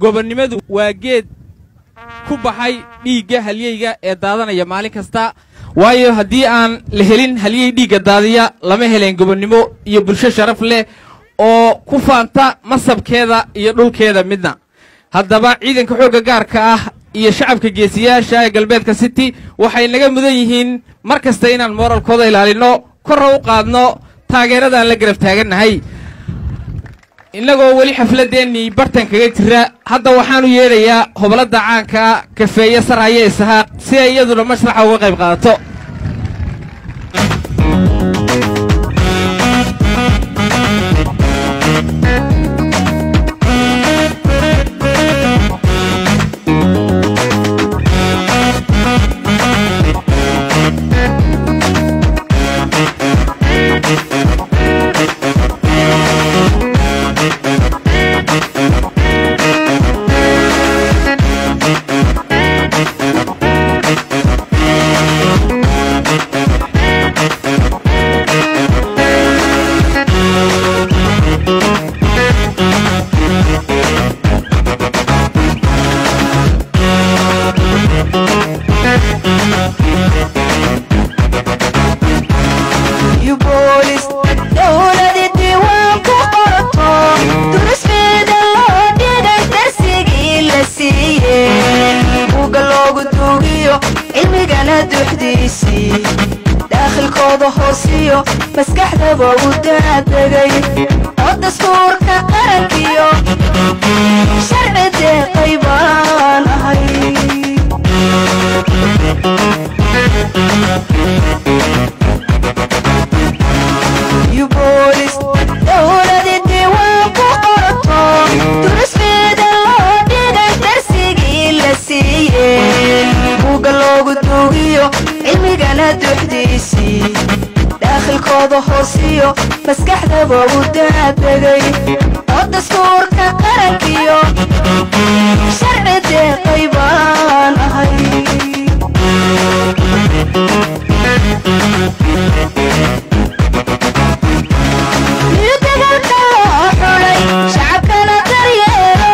gobonnimadu waa geed ku baxay dhiigga halyeyga ee daadanaya maalin kasta waayo haddii aan la helin halyey dhiigga daadiya lama heleen gobonnimo iyo bulsho sharaf leh oo ku faanta masabkeeda iyo dhulkeeda midna haddaba ciidanka xoogga gaarka ah iyo shacabka geesiyaasha ee galbeedka city waxay naga mudan yihiin mar kasta inaan moralkooda ilaalino korra u qaadno taageeradaan la garab taagannahay innagoo weli xafladeennii bartan kaga jira hadda waxaanu yeedhayaa hobalada caanka kafeeye sarhaye isahaaq si ay iyaduna mashraxa uga qayb qaadato maskaxdaba u daadagay oo dastuurka qarankiyo sharci deeqay baan ahay yubolis dowladii diiwaan ku qorato durismeeda loo dhigay darsigii la siiyey buugga loogu duugiyo cilmigana duxdiisii daakhilkooda hoosiyo maskaxdaba u daadagay oo dastuurka qarankiyo sharci deeqay baan ahay midagalka loo xulay shacabkana daryeelo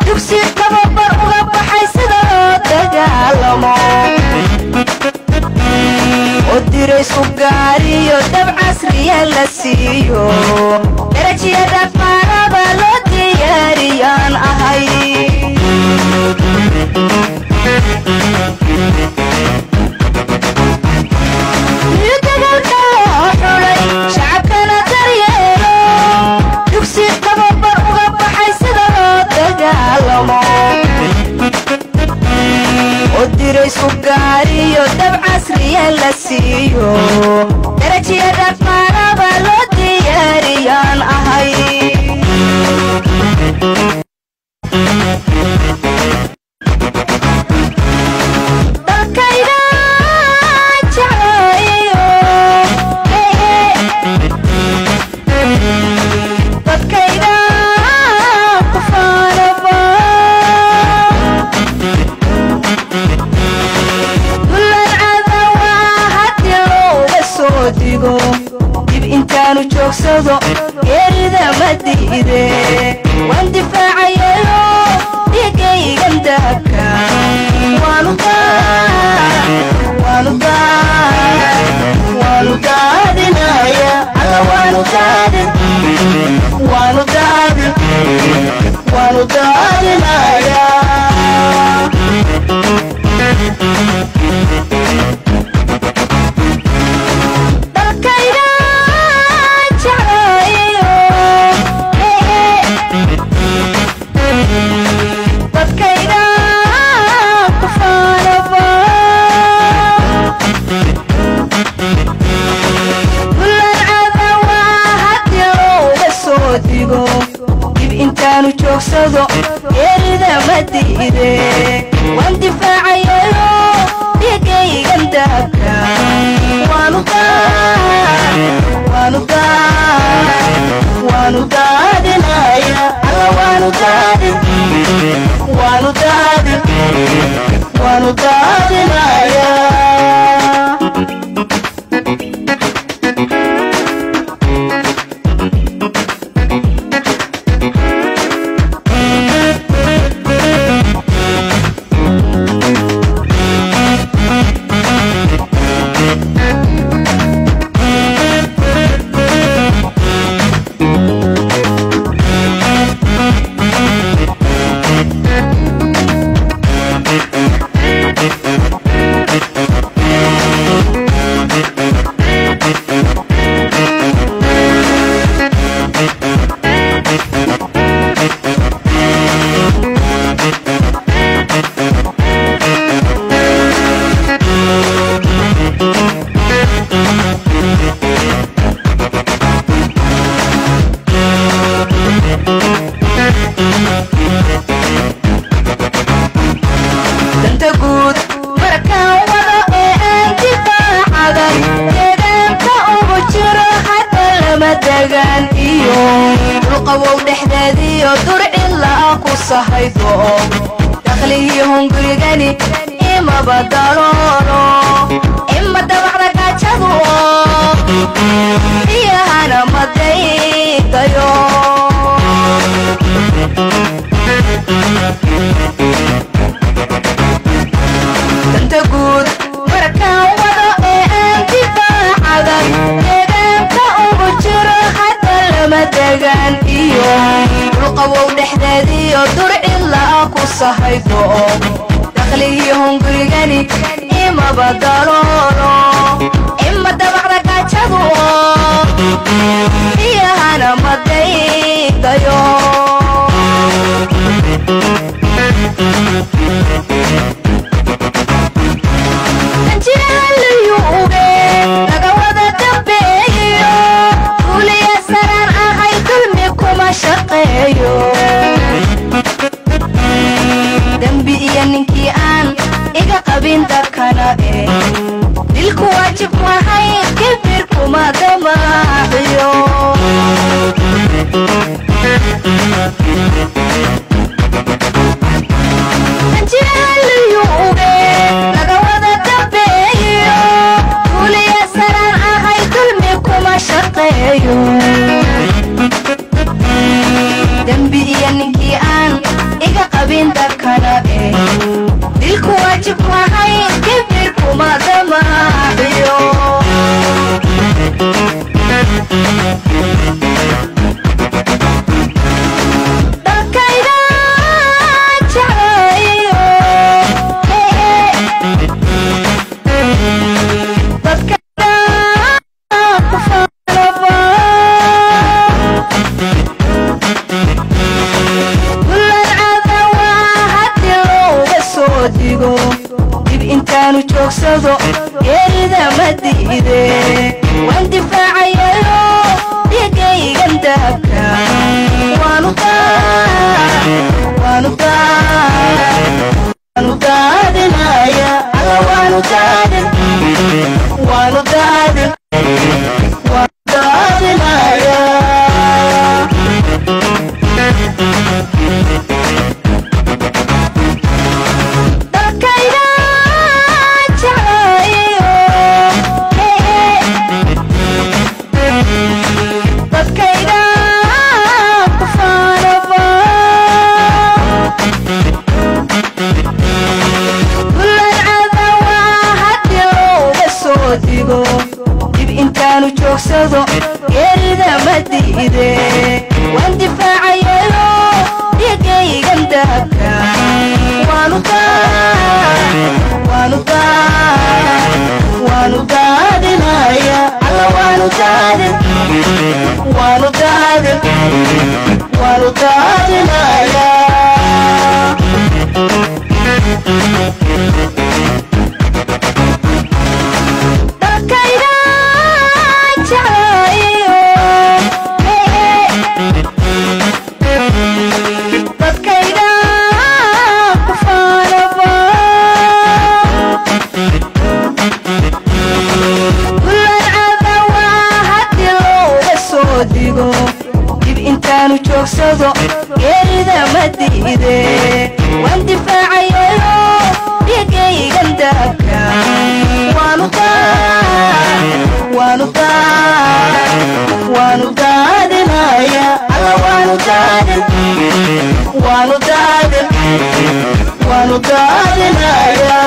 dugsi tababar uga baxay sida loo dagaalamo odiray sugaariyo dab casriya la siiyo darajiyada faanaba loo diyaariyaan ahay midagalka loo xulay shacabkana daryeelo dugsi tababar uga baxay sida loo dagaalamo odiray sugaariyo dab casriya la siiyo darajiyada faanaba loo diyaariyaan ahay dalkayga jeclayo dadkayga ku faanaba dib intaanu joogsado geerida ma diide waan difaacayayo dhiigaygan dahabka waanu daadinaya alla waanu daadinaya dib intaanu joogsado geerida ma diide waan difaacayayo dhiigaygan dahabka waanu daadinaya alla waanu daadinaya danta guud markaan wada ee aan difaacadan deegaanka ugu jiro hadda lama degaan iyo dhulqabow dhexdeediyo dur ilaa ku sahaydo dakhliyo hungurigani ima badaloolo ima dabacda gaajadu biyahana madaydayo danta guud markaan wada ee aan difaacadan deegaanka ugu jiro hadda lama degaan iyo dhulqabow dhexdeediyo dur ilaa ku sahaydo dakhliyo hungurigani ima badaloolo ima dabacda gaajadu biyahana madaydayo danjiraaliyuube laga wada dambeeyo guuliya saraan ahay dulmi kuma shaqeeyo dembi iyo ninkii aan iga qabin darkana dilku waajib mahay kibir kuma damaaciyo danjiraaliyuube laga wada dambeeyo guuliya saraan ahay dulmi kuma shaqeeyo dembi iyo ninkii aan iga qabin darkana dilku waajib mahay kibir kuma damaaciyo dalkayga jeclayo dadkayga ku faanaba dib intaanu joogsado geerida ma diide waan difaacayayo dhigaygan dahabka waanu daadinaya alla waanu daadinaya dib intaanu joogsado geerida ma diide waan difaacayayo dhigaygan dahabka waanu daadinaya alla waanu daadinaya dalkayga jeclayo dadkayga ku faanaba gulancada waa haddii looga soo digo dib intaanu joogsado geerida ma diide waan difaacayayo dhigaygan dahabka waanu daadinaya alla waanu daadinaya